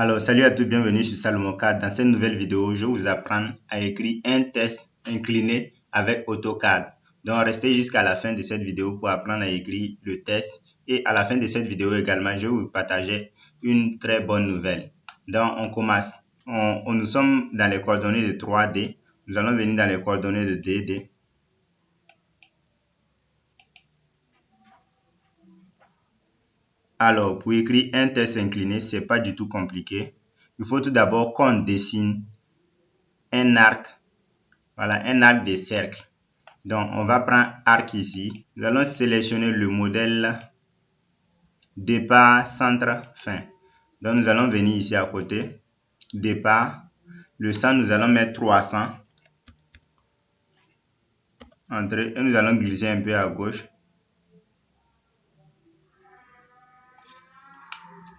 Alors, salut à tous, bienvenue sur Salomon4. Dans cette nouvelle vidéo, je vais vous apprendre à écrire un test incliné avec AutoCAD. Donc, restez jusqu'à la fin de cette vidéo pour apprendre à écrire le test. Et à la fin de cette vidéo également, je vais vous partager une très bonne nouvelle. Donc, on commence. Nous sommes dans les coordonnées de 3D. Nous allons venir dans les coordonnées de 2D. Alors, pour écrire un test incliné, c'est pas du tout compliqué. Il faut tout d'abord qu'on dessine un arc. Voilà, un arc de cercle. Donc, on va prendre arc ici. Nous allons sélectionner le modèle départ, centre, fin. Donc, nous allons venir ici à côté. Départ. Le centre, nous allons mettre 300. Entrée. Et nous allons glisser un peu à gauche.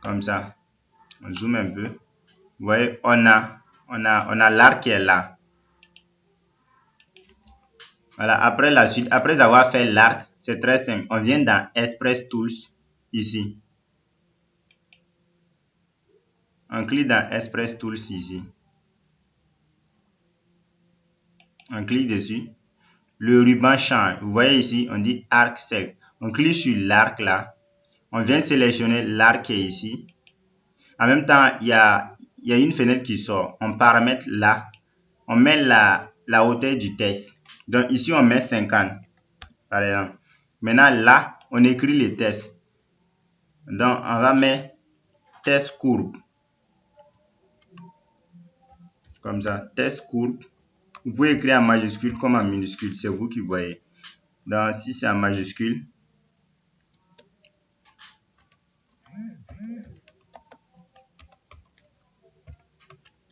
Comme ça. On zoome un peu. Vous voyez, on a l'arc qui est là. Voilà, après la suite, après avoir fait l'arc, c'est très simple. On vient dans Express Tools, ici. On clique dans Express Tools, ici. On clique dessus. Le ruban change. Vous voyez ici, on dit arc sec. On clique sur l'arc là. On vient sélectionner l'arc qui est ici. En même temps, il y a une fenêtre qui sort. On paramètre là. On met la hauteur du test. Donc ici, on met 50, par exemple. Maintenant, là, on écrit les tests. Donc, on va mettre test courbe. Comme ça, test courbe. Vous pouvez écrire en majuscule comme en minuscule. C'est vous qui voyez. Donc, si c'est en majuscule,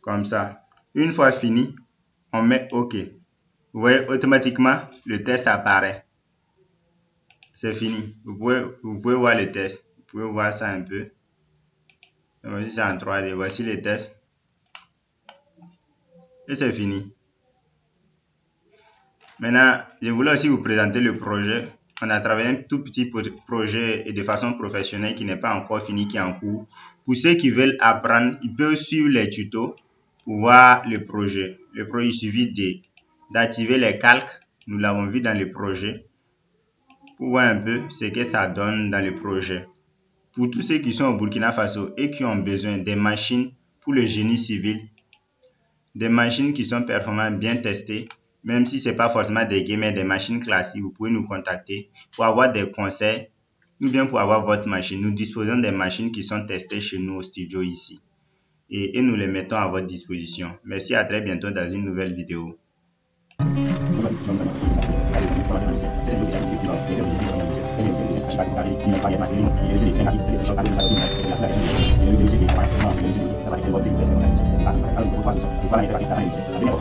comme ça. Une fois fini, on met OK. Vous voyez, automatiquement, le test apparaît. C'est fini. Vous pouvez voir le test. Vous pouvez voir ça un peu. Voici c'est en 3D. Voici les tests. Et c'est fini. Maintenant, je voulais aussi vous présenter le projet. On a travaillé un tout petit projet et de façon professionnelle qui n'est pas encore fini, qui est en cours. Pour ceux qui veulent apprendre, ils peuvent suivre les tutos pour voir le projet. Le projet, il suffit d'activer les calques. Nous l'avons vu dans le projet. Pour voir un peu ce que ça donne dans le projet. Pour tous ceux qui sont au Burkina Faso et qui ont besoin des machines pour le génie civil, des machines qui sont performantes, bien testées, même si ce n'est pas forcément des gamers, des machines classiques, vous pouvez nous contacter pour avoir des conseils ou bien pour avoir votre machine. Nous disposons des machines qui sont testées chez nous au studio ici et nous les mettons à votre disposition. Merci, à très bientôt dans une nouvelle vidéo.